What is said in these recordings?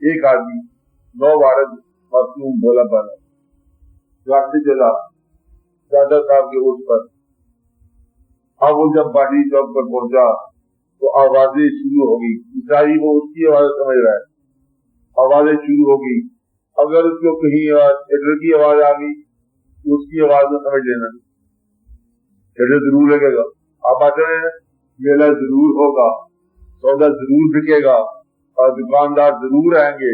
ایک آدمی 9 12 معصوم بولا بالا راستے چلا دادا صاحب کے اونٹ پر. اب وہ جب باڈی چوک پر پہنچا تو آوازیں شروع ہو گئی. بیچاری وہ اس کی آواز سمجھ رہا ہے, آوازیں شروع ہو گئی. اگر اس کو کہیں تھیٹر کی آواز آ گئی تو اس کی آواز میں سمجھ لینا تھیٹر ضرور لگے گا. آپ آتے ہیں میلہ ضرور ہوگا, سودا ضرور بکے گا, اور دکاندار ضرور آئیں گے,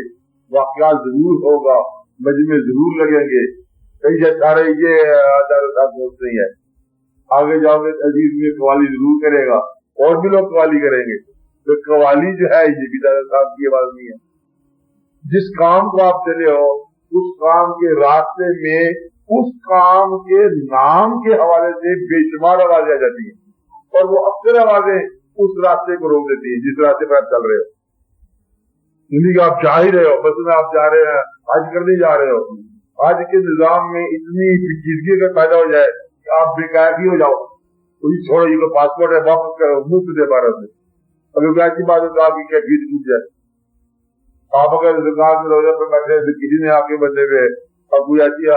واقعات ضرور ہوگا, مجمع ضرور لگیں گے. سارے یہ صاحب دوست نہیں ہے. آگے جاؤ گے عزیز میں قوالی ضرور کرے گا, اور بھی لوگ قوالی کریں گے. تو قوالی جو ہے یہ بھی دادا صاحب کی آواز نہیں ہے. جس کام کو آپ چلے ہو اس کام کے راستے میں اس کام کے نام کے حوالے سے بے شمار آوازیں آ جاتی ہیں, اور وہ اکثر آوازیں اس راستے کو روک دیتی ہیں جس راستے پر آپ چل رہے ہو. یعنی کہ آپ جا ہی رہے ہو, بس میں آپ جا رہے ہیں, حج کرنے جا رہے ہو. آج کے نظام میں اتنی پیچیدگی کا پیدا ہو جائے کہ آپ بے قاعدگی ہو جاؤ, چھوڑو یہ تو پاسپورٹ ہے واپس کرو, مفت دے بھارت میں. اگر کوئی ایسی بات ہے تو آپ کی کیفیت ٹوٹ جائے. آپ اگر دکان میں روزہ پر بیٹھے تو کسی نے آپ کے بندے پہ اور کوئی ایسی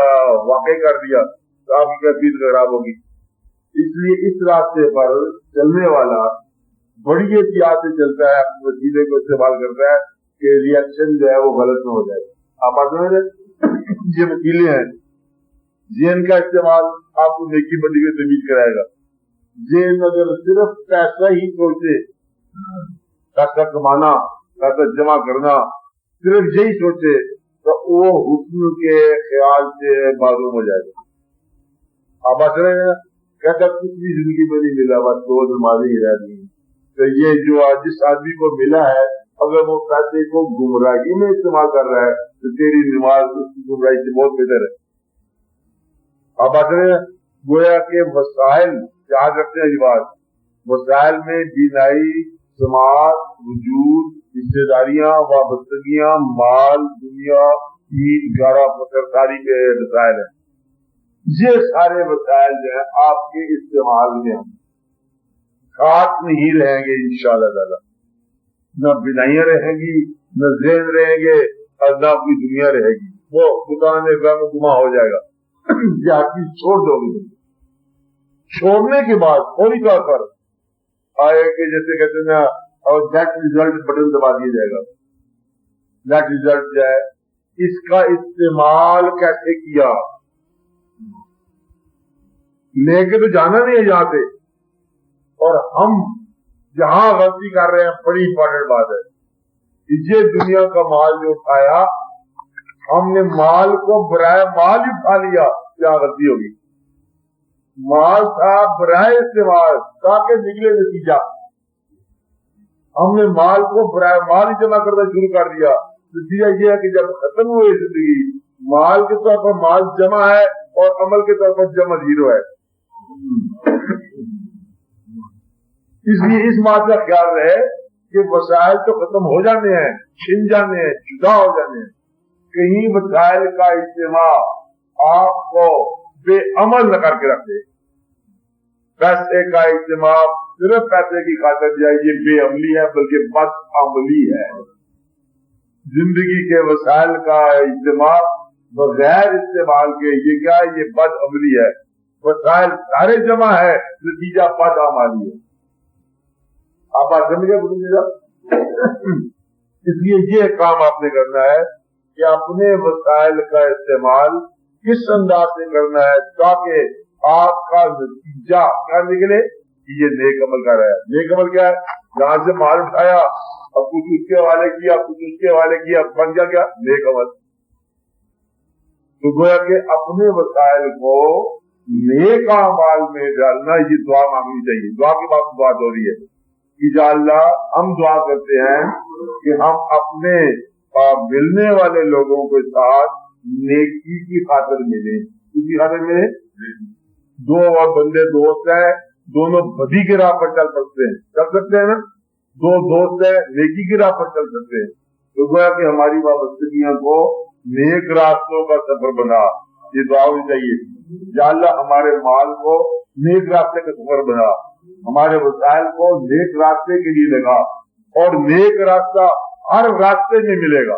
واقع کر دیا تو آپ کی کیفیت خراب ہوگی. اس لیے اس راستے پر چلنے والا بڑی احتیاط سے چلتا ہے, اپنے وسیلے کو استعمال کرتا ہے کہ ریئیکشن جو ہے وہ غلط نہ ہو جائے. آپ آتے ہیں یہ وکیلے ہیں, ذہن کا استعمال آپ کو نیکی بدی کی تمیز کرائے گا. ذہن اگر صرف پیسہ ہی سوچے, پیسہ کمانا, پیسہ جمع کرنا, صرف یہی سوچے تو وہ حسن کے خیال سے معلوم ہو جائے گا. آپ آتے ہیں کہتا کچھ بھی زندگی میں نہیں ملا, بس 2 نمازیں ہی رہ گئی. تو یہ جو جس آدمی کو ملا ہے اگر وہ پیسے کو گمراہی میں استعمال کر رہا ہے تو تیری نماز اس کی گمراہی سے بہت بہتر ہے. آپ آتے ہیں گویا کہ وسائل یاد رکھتے ہیں. یہ بات وسائل میں بینائی, سماعت, وجود, رشتے داریاں, وابستگیاں, مال, دنیا, عید, گارا, فکر, ساری کے وسائل ہیں. یہ سارے وسائل جو ہیں آپ کے استعمال میں ہم خاص نہیں رہیں گے انشاءاللہ تعالی. نہ بینائیاں رہیں گی, نہ ذہن رہیں گے, اور نہ کوئی دنیا رہے گی. وہ دکان میں گما ہو جائے گا. یہ آپ کی چھوڑ دو گے. چھوڑنے کے بعد فوری طور پر آئے کہ جیسے کہتے ہیں اور نیٹ ریزلٹ بٹن دبا دیا جائے گا. نیٹ ریزلٹ جو ہے اس کا استعمال کیسے کیا, لے کے تو جانا نہیں ہے یہاں سے. اور ہم جہاں غلطی کر رہے ہیں بڑی امپورٹنٹ بات ہے, یہ دنیا کا مال جو اٹھایا ہم نے مال کو برائے مال ہی اٹھا لیا, کیا غلطی ہوگی. مال تھا برائے استعمال تاکہ نکلے نتیجہ. ہم نے مال کو برائے مال ہی جمع کرنا شروع کر دیا. نتیجہ یہ ہے کہ جب ختم ہوئی زندگی, مال کے طور پر مال جمع ہے اور عمل کے طور پر جمع 0 ہے. اس لیے اس بات کا خیال رہے کہ وسائل تو ختم ہو جانے ہیں, چھن جانے ہیں, جدا ہو جانے ہیں. کہیں وسائل کا اجتماع آپ کو بے عمل نہ کر کے رکھے. پیسے کا اجتماع صرف پیسے کی خاطر جائے, یہ بے عملی ہے بلکہ بد عملی ہے. زندگی کے وسائل کا اجتماع بغیر استعمال کے یہ کیا ہے, یہ بد عملی ہے. وسائل سارے جمع ہے, نتیجہ بد عملی ہے. آپ بات سمجھ گئے. اس لیے یہ کام آپ نے کرنا ہے کہ اپنے وسائل کا استعمال کس انداز سے کرنا ہے تاکہ آپ کا نتیجہ کیا نکلے کہ یہ نیک عمل کر رہا ہے. نیک عمل کیا ہے, جہاں سے مال اٹھایا اور کچھ اس کے حوالے کیا, کچھ اس کے حوالے کیا, بن گیا کیا نیک عمل. تو گویا کہ اپنے وسائل کو نیک اعمال میں ڈالنا, یہ دعا مانگنی چاہیے. دعا کی بات ہو رہی ہے کہ یا اللہ ہم دعا کرتے ہیں کہ ہم اپنے ملنے والے لوگوں کے ساتھ نیکی کی خاطر ملیں. کس کی خاطر ملیں؟ 2 اور بندے دوست ہیں, دونوں بدی کی راہ پر چل سکتے ہیں, چل سکتے ہیں نا. 2 دوست ہیں, نیکی کی راہ پر چل سکتے ہیں. تو گویا کہ ہماری وابستگیاں کو نیک راستوں کا سفر بنا. یہ دعا ہونی چاہیے, یا اللہ ہمارے مال کو نیک راستے کا سفر بنا, ہمارے وسائل کو نیک راستے کے لیے لگا, اور نیک راستہ ہر راستے میں ملے گا.